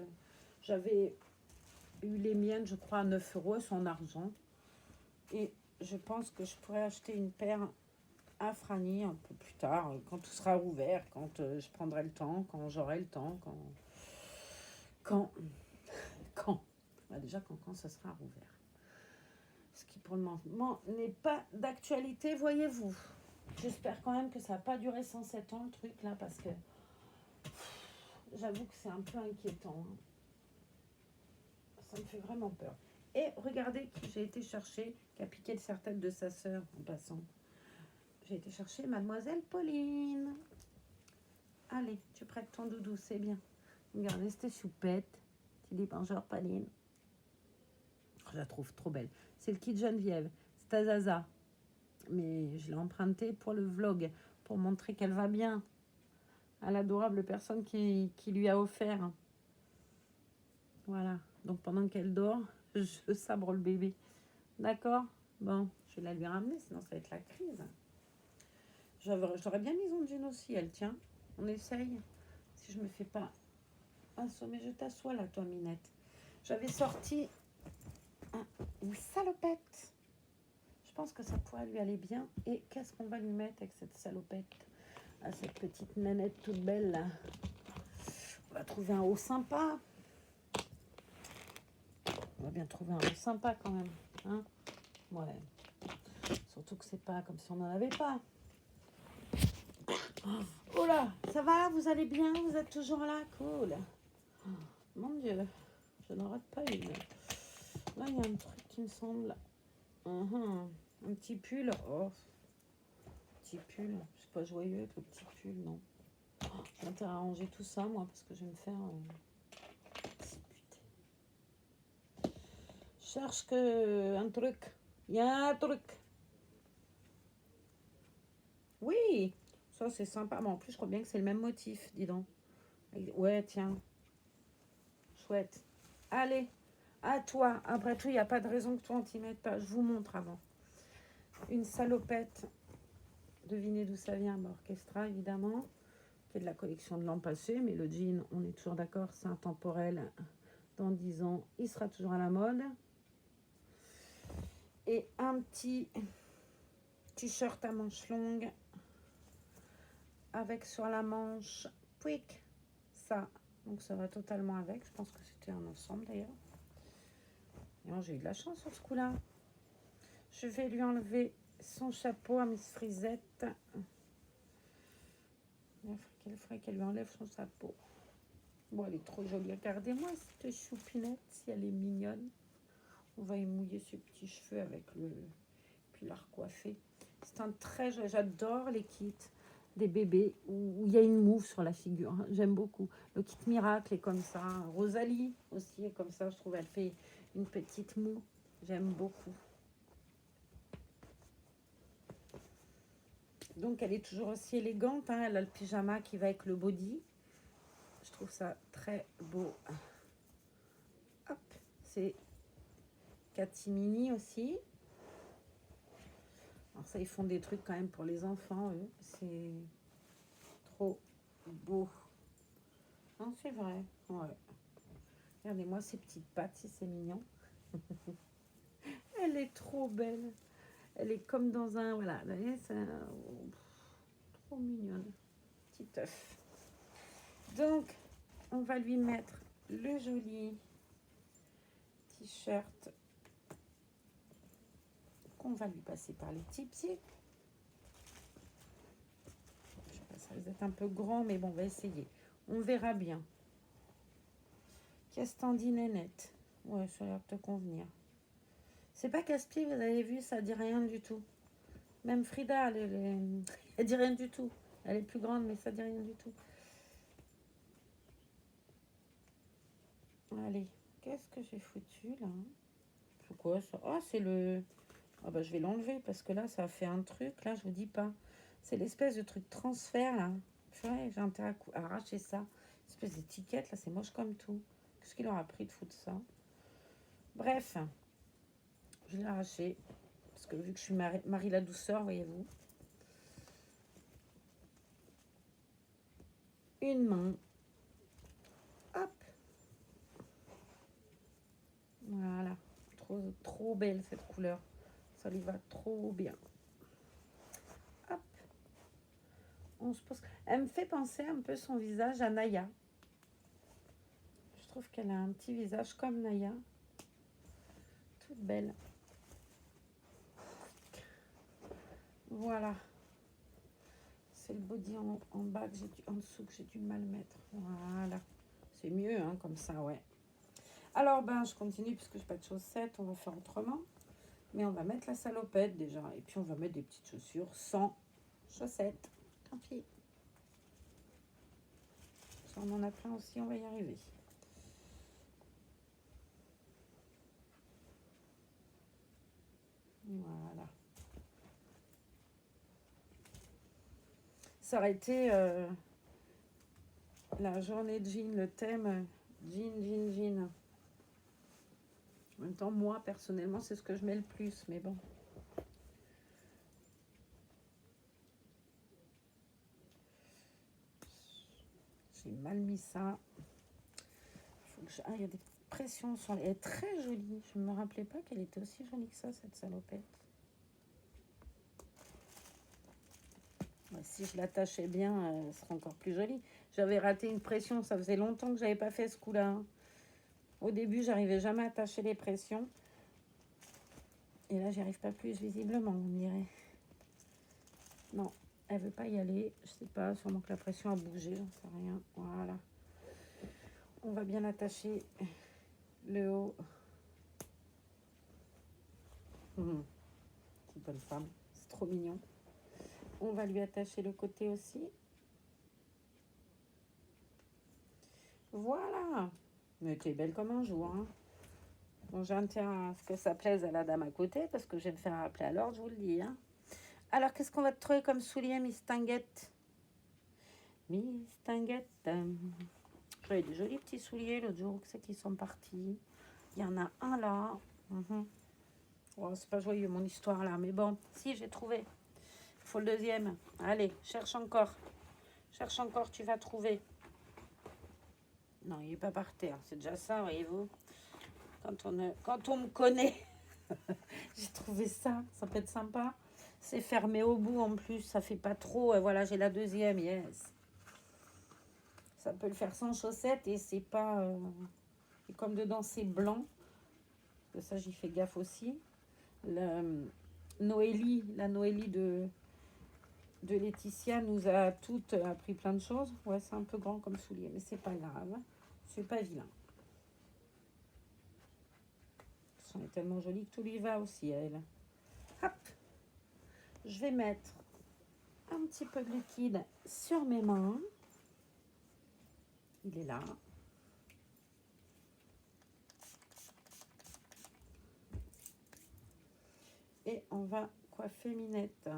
J'avais eu les miennes, je crois, à 9 €. Elles sont en argent. Et je pense que je pourrais acheter une paire à Franny un peu plus tard, quand tout sera ouvert, quand je prendrai le temps, quand j'aurai le temps, quand bah déjà quand ça sera ouvert. Ce qui pour le moment n'est pas d'actualité, voyez-vous. J'espère quand même que ça n'a pas duré 107 ans le truc là, parce que j'avoue que c'est un peu inquiétant. Hein. Ça me fait vraiment peur. Et regardez qui j'ai été chercher, qui a piqué le serre-tête de sa sœur en passant. J'ai été chercher Mademoiselle Pauline. Allez, tu prêtes ton doudou, c'est bien. Regardez, c'était choupette. Tu dis bonjour Pauline. Je la trouve trop belle. C'est le kit Geneviève. C'est à Zaza. Mais je l'ai emprunté pour le vlog, pour montrer qu'elle va bien. À l'adorable personne qui lui a offert. Voilà. Donc pendant qu'elle dort, je sabre le bébé. D'accord? Bon, je vais la lui ramener, sinon ça va être la crise. J'aurais bien mis en jean aussi, elle tient. On essaye. Si je me fais pas assommer, je t'assois là, toi, Minette. J'avais sorti une salopette. Je pense que ça pourrait lui aller bien. Et qu'est-ce qu'on va lui mettre avec cette salopette? À cette petite nanette toute belle là. On va trouver un haut sympa. On va bien trouver un haut sympa quand même. Hein? Ouais. Surtout que c'est pas comme si on n'en avait pas. Oh là, ça va? Vous allez bien? Vous êtes toujours là? Cool. Mon Dieu, je n'en rate pas une. Là, il y a un truc qui me semble. Un petit pull. Oh, petit pull. C'est pas joyeux avec le petit pull, non. J'ai intérêt à ranger tout ça, moi, parce que je vais me faire... Je cherche que un truc. Il y a un truc. Oui, ça c'est sympa. Bon, en plus, je crois bien que c'est le même motif, dis donc. Ouais, tiens. Chouette. Allez, à toi. Après tout, il n'y a pas de raison que toi, on t'y mette pas. Je vous montre avant. Une salopette. Devinez d'où ça vient. Bah, Orchestra, évidemment. Qui est de la collection de l'an passé. Mais le jean, on est toujours d'accord, c'est intemporel. Dans 10 ans, il sera toujours à la mode. Et un petit t-shirt à manches longues. Avec sur la manche, pouic, ça. Donc ça va totalement avec. Je pense que c'était un ensemble d'ailleurs. Et j'ai eu de la chance sur ce coup-là. Je vais lui enlever son chapeau à Miss Frisette. Il faudrait qu'elle lui enlève son chapeau. Bon, elle est trop jolie. Regardez-moi cette choupinette, si elle est mignonne. On va y mouiller ses petits cheveux avec le... Puis la recoiffer. C'est un très... J'adore les kits des bébés où il y a une mouve sur la figure. Hein. J'aime beaucoup. Le kit Miracle est comme ça. Rosalie aussi est comme ça. Je trouve elle fait une petite moue. J'aime beaucoup. Donc elle est toujours aussi élégante. Hein. Elle a le pyjama qui va avec le body. Je trouve ça très beau. Hop, c'est Catimini aussi. Alors ça, ils font des trucs quand même pour les enfants, eux. C'est trop beau. Non, c'est vrai. Ouais. Regardez-moi ces petites pattes, si c'est mignon. Elle est trop belle. Elle est comme dans un... Voilà, vous voyez, c'est trop mignonne. Petit œuf. Donc, on va lui mettre le joli t-shirt qu'on va lui passer par les petits pieds. Je sais pas, ça va être un peu grand, mais bon, on va essayer. On verra bien. Castandi Nénette. Ouais, ça a l'air de te convenir. C'est pas casse-pied, vous avez vu, ça dit rien du tout. Même Frida, elle dit rien du tout. Elle est plus grande, mais ça dit rien du tout. Allez, qu'est-ce que j'ai foutu là? C'est quoi ça? Ah, c'est le... Ah bah je vais l'enlever parce que là, ça a fait un truc. Là, je vous dis pas. C'est l'espèce de truc transfert là. Purée, j'ai intérêt à arracher ça. Espèce d'étiquette là, c'est moche comme tout. Qu'est-ce qu'il aura pris de foutre ça? Bref, je l'ai arraché. Parce que vu que je suis Marie la douceur, voyez-vous. Une main. Hop. Voilà. Trop belle cette couleur. Ça lui va trop bien. Hop. On se pose. Elle me fait penser un peu son visage à Naya. Je trouve qu'elle a un petit visage comme Naya. Toute belle. Voilà. C'est le body en bas que en dessous que j'ai du mal mettre. Voilà. C'est mieux hein, comme ça, ouais. Alors, ben, je continue puisque je n'ai pas de chaussettes. On va faire autrement. Mais on va mettre la salopette déjà. Et puis, on va mettre des petites chaussures sans chaussettes. Tant pis. Ça, on en a plein aussi. On va y arriver. Voilà. Ça aurait été la journée de jean, le thème jean. En même temps, moi, personnellement, c'est ce que je mets le plus, mais bon. J'ai mal mis ça. Faut que Ah, il y a des pressions sur les... Elle est très jolie. Je ne me rappelais pas qu'elle était aussi jolie que ça, cette salopette. Si je l'attachais bien, elle serait encore plus jolie. J'avais raté une pression. Ça faisait longtemps que j'avais pas fait ce coup-là. Hein. Au début, j'arrivais jamais à attacher les pressions. Et là, j'y arrive pas plus, visiblement, on dirait. Non, elle veut pas y aller. Je sais pas, sûrement que la pression a bougé, j'en sais rien. Voilà. On va bien attacher le haut. C'est bonne femme, c'est trop mignon. On va lui attacher le côté aussi. Voilà. Mais tu es belle comme un jour, hein. Bon, j'ai intérêt à ce que ça plaise à la dame à côté, parce que je vais me faire appeler à l'ordre, je vous le dis. Hein. Alors, qu'est-ce qu'on va te trouver comme soulier, Miss Tinguette? Miss Tinguette. J'avais des jolis petits souliers l'autre jour, c'est qu'ils sont partis. Il y en a un là. Oh, c'est pas joyeux mon histoire là, mais bon, si j'ai trouvé. Il faut le deuxième. Allez, cherche encore. Cherche encore, tu vas trouver. Non, il n'est pas par terre. C'est déjà ça, voyez-vous. Quand on me connaît, j'ai trouvé ça. Ça peut être sympa. C'est fermé au bout en plus. Ça fait pas trop. Voilà, j'ai la deuxième. Yes. Ça peut le faire sans chaussettes et c'est pas... et comme dedans, c'est blanc. Parce que ça, j'y fais gaffe aussi. La Noélie de Laetitia nous a toutes appris plein de choses. Ouais, c'est un peu grand comme soulier, mais c'est pas grave. C'est pas vilain. Elle est tellement jolie que tout lui va aussi, elle. Hop. Je vais mettre un petit peu de liquide sur mes mains. Il est là. Et on va coiffer Minette.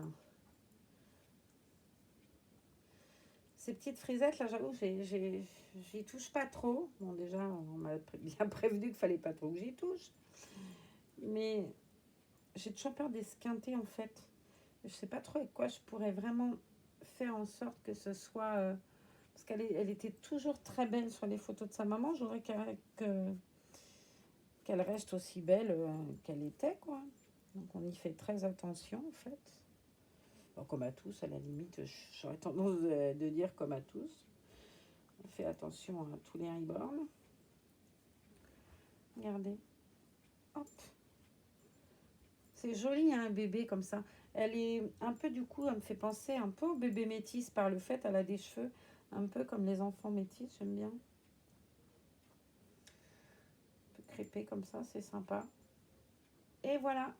Ces petites frisettes, là, j'avoue, j'y touche pas trop. Bon, déjà, on m'a bien prévenu qu'il fallait pas trop que j'y touche. Mais j'ai toujours peur d'esquinter, en fait. Je sais pas trop avec quoi je pourrais vraiment faire en sorte que ce soit... parce qu'elle était toujours très belle sur les photos de sa maman. J'aurais qu'elle reste aussi belle qu'elle était, quoi. Donc, on y fait très attention, en fait. Bon, comme à tous, à la limite, j'aurais tendance de dire comme à tous. On fait attention à tous les reborns. Regardez. Hop. C'est joli, hein, un bébé comme ça. Elle est un peu, du coup, elle me fait penser un peu au bébé métis par le fait elle a des cheveux un peu comme les enfants métis, j'aime bien. Un peu crépé comme ça, c'est sympa. Et voilà.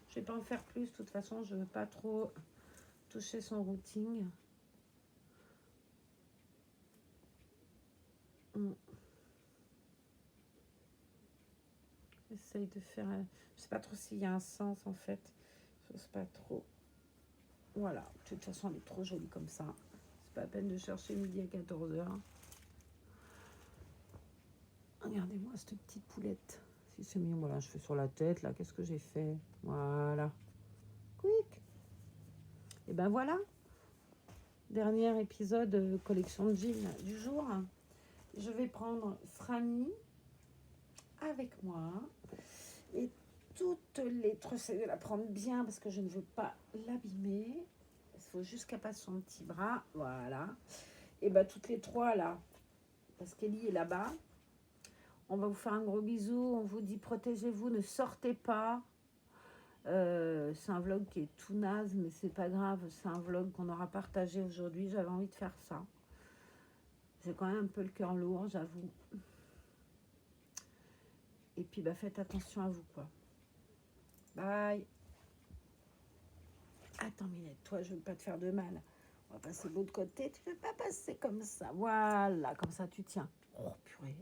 Je vais pas en faire plus, de toute façon, je veux pas trop toucher son routing. J'essaye de faire... je sais pas trop s'il y a un sens, en fait. Je sais pas trop. Voilà. De toute façon, elle est trop jolie comme ça. C'est pas la peine de chercher midi à 14h. Regardez-moi cette petite poulette. Si c'est mignon, voilà, je fais sur la tête, là. Qu'est-ce que j'ai fait? Voilà. Quick. Et ben voilà. Dernier épisode collection de jeans du jour. Je vais prendre Franny avec moi. Et toutes les j'essaie de la prendre bien parce que je ne veux pas l'abîmer. Il faut juste qu'elle passe son petit bras. Voilà. Et ben toutes les trois là. Parce qu'Ellie est là-bas. On va vous faire un gros bisou. On vous dit protégez-vous, ne sortez pas. C'est un vlog qui est tout naze, mais c'est pas grave. C'est un vlog qu'on aura partagé aujourd'hui. J'avais envie de faire ça. J'ai quand même un peu le cœur lourd, j'avoue. Et puis, bah, faites attention à vous, quoi. Bye. Attends, Minette, toi, je veux pas te faire de mal. On va passer de l'autre côté. Tu veux pas passer comme ça. Voilà, comme ça, tu tiens. Oh, purée.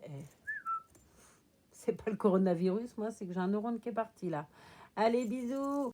C'est pas le coronavirus, moi, c'est que j'ai un neurone qui est parti, là. Allez, bisous.